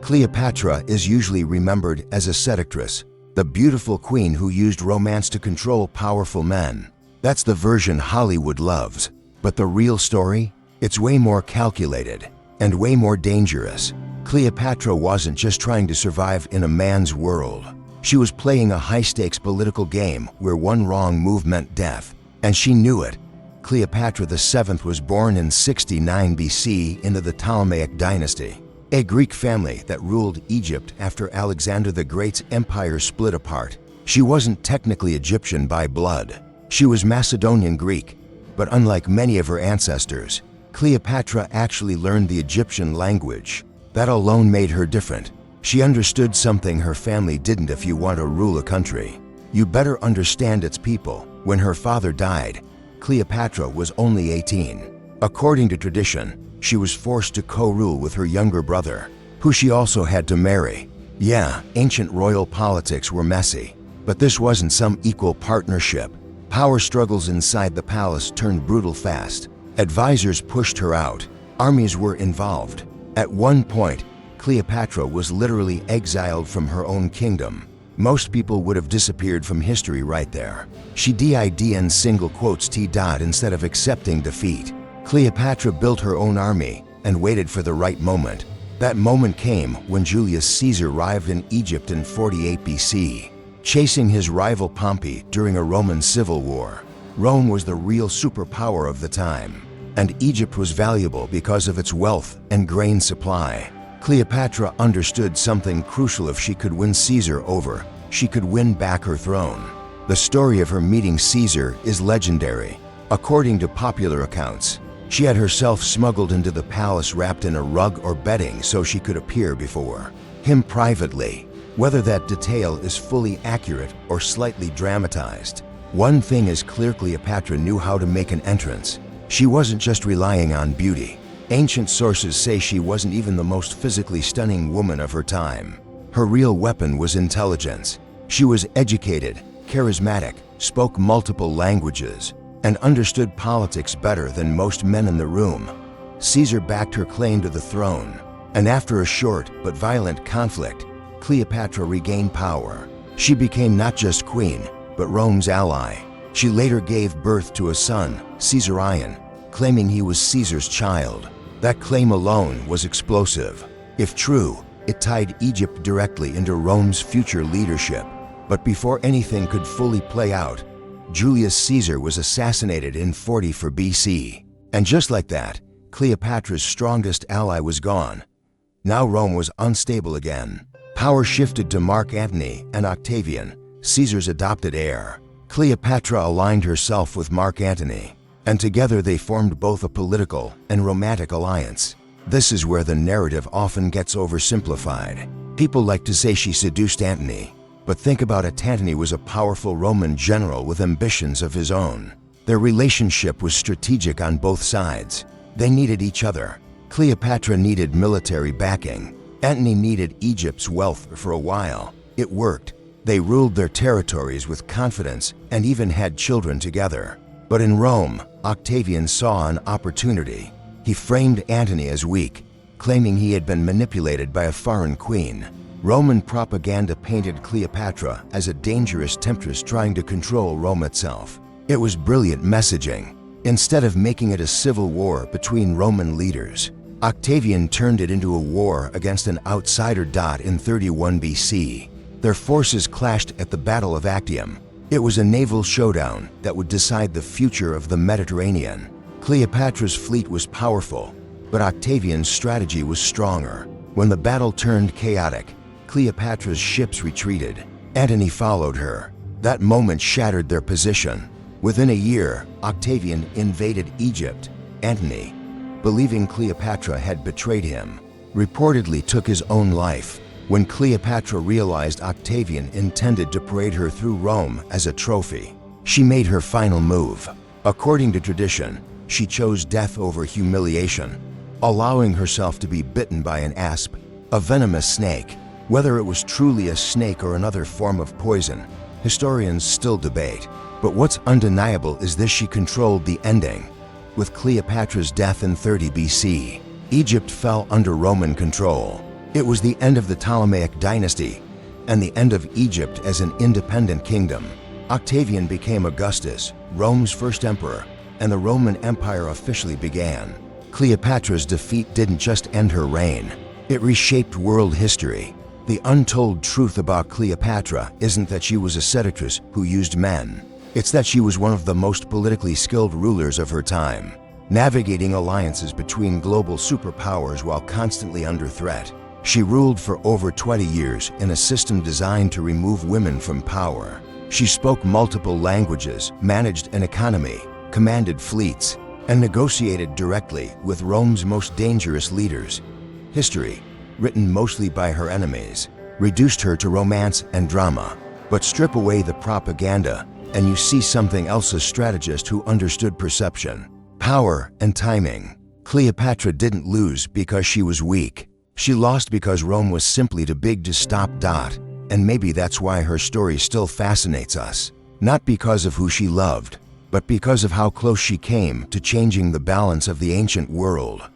Cleopatra is usually remembered as a seductress, the beautiful queen who used romance to control powerful men. That's the version Hollywood loves. But the real story? It's way more calculated and way more dangerous. Cleopatra wasn't just trying to survive in a man's world. She was playing a high-stakes political game where one wrong move meant death, and she knew it. Cleopatra VII was born in 69 BC into the Ptolemaic dynasty, a Greek family that ruled Egypt after Alexander the Great's empire split apart. She wasn't technically Egyptian by blood. She was Macedonian Greek, but unlike many of her ancestors, Cleopatra actually learned the Egyptian language. That alone made her different. She understood something her family didn't. If you want to rule a country, you better understand its people. When her father died, Cleopatra was only 18. According to tradition, she was forced to co-rule with her younger brother, who she also had to marry. Yeah, ancient royal politics were messy, but this wasn't some equal partnership. Power struggles inside the palace turned brutal fast. Advisors pushed her out. Armies were involved. At one point, Cleopatra was literally exiled from her own kingdom. Most people would have disappeared from history right there. She did in single quotes T. Instead of accepting defeat. Cleopatra built her own army and waited for the right moment. That moment came when Julius Caesar arrived in Egypt in 48 BC, chasing his rival Pompey during a Roman civil war. Rome was the real superpower of the time, and Egypt was valuable because of its wealth and grain supply. Cleopatra understood something crucial. If she could win Caesar over, she could win back her throne. The story of her meeting Caesar is legendary. According to popular accounts, she had herself smuggled into the palace wrapped in a rug or bedding so she could appear before him privately. Whether that detail is fully accurate or slightly dramatized, one thing is clear: Cleopatra knew how to make an entrance. She wasn't just relying on beauty. Ancient sources say she wasn't even the most physically stunning woman of her time. Her real weapon was intelligence. She was educated, charismatic, spoke multiple languages, and understood politics better than most men in the room. Caesar backed her claim to the throne, and after a short but violent conflict, Cleopatra regained power. She became not just queen, but Rome's ally. She later gave birth to a son, Caesarion, claiming he was Caesar's child. That claim alone was explosive. If true, it tied Egypt directly into Rome's future leadership. But before anything could fully play out, Julius Caesar was assassinated in 44 BC. And just like that, Cleopatra's strongest ally was gone. Now Rome was unstable again. Power shifted to Mark Antony and Octavian, Caesar's adopted heir. Cleopatra aligned herself with Mark Antony, and together they formed both a political and romantic alliance. This is where the narrative often gets oversimplified. People like to say she seduced Antony, but think about it: Antony was a powerful Roman general with ambitions of his own. Their relationship was strategic on both sides. They needed each other. Cleopatra needed military backing. Antony needed Egypt's wealth. For a while, it worked. They ruled their territories with confidence and even had children together. But in Rome, Octavian saw an opportunity. He framed Antony as weak, claiming he had been manipulated by a foreign queen. Roman propaganda painted Cleopatra as a dangerous temptress trying to control Rome itself. It was brilliant messaging. Instead of making it a civil war between Roman leaders, Octavian turned it into a war against an outsider. In 31 BC, their forces clashed at the Battle of Actium. It was a naval showdown that would decide the future of the Mediterranean. Cleopatra's fleet was powerful, but Octavian's strategy was stronger. When the battle turned chaotic, Cleopatra's ships retreated. Antony followed her. That moment shattered their position. Within a year, Octavian invaded Egypt. Antony, believing Cleopatra had betrayed him, reportedly took his own life. When Cleopatra realized Octavian intended to parade her through Rome as a trophy, she made her final move. According to tradition, she chose death over humiliation, allowing herself to be bitten by an asp, a venomous snake. Whether it was truly a snake or another form of poison, historians still debate. But what's undeniable is this: she controlled the ending. With Cleopatra's death in 30 BC, Egypt fell under Roman control. It was the end of the Ptolemaic dynasty and the end of Egypt as an independent kingdom. Octavian became Augustus, Rome's first emperor, and the Roman Empire officially began. Cleopatra's defeat didn't just end her reign, it reshaped world history. The untold truth about Cleopatra isn't that she was a seductress who used men. It's that she was one of the most politically skilled rulers of her time, navigating alliances between global superpowers while constantly under threat. She ruled for over 20 years in a system designed to remove women from power. She spoke multiple languages, managed an economy, commanded fleets, and negotiated directly with Rome's most dangerous leaders. History, written mostly by her enemies, reduced her to romance and drama. But strip away the propaganda, and you see something else: a strategist who understood perception, power, and timing. Cleopatra didn't lose because she was weak. She lost because Rome was simply too big to stop. And maybe that's why her story still fascinates us. Not because of who she loved, but because of how close she came to changing the balance of the ancient world.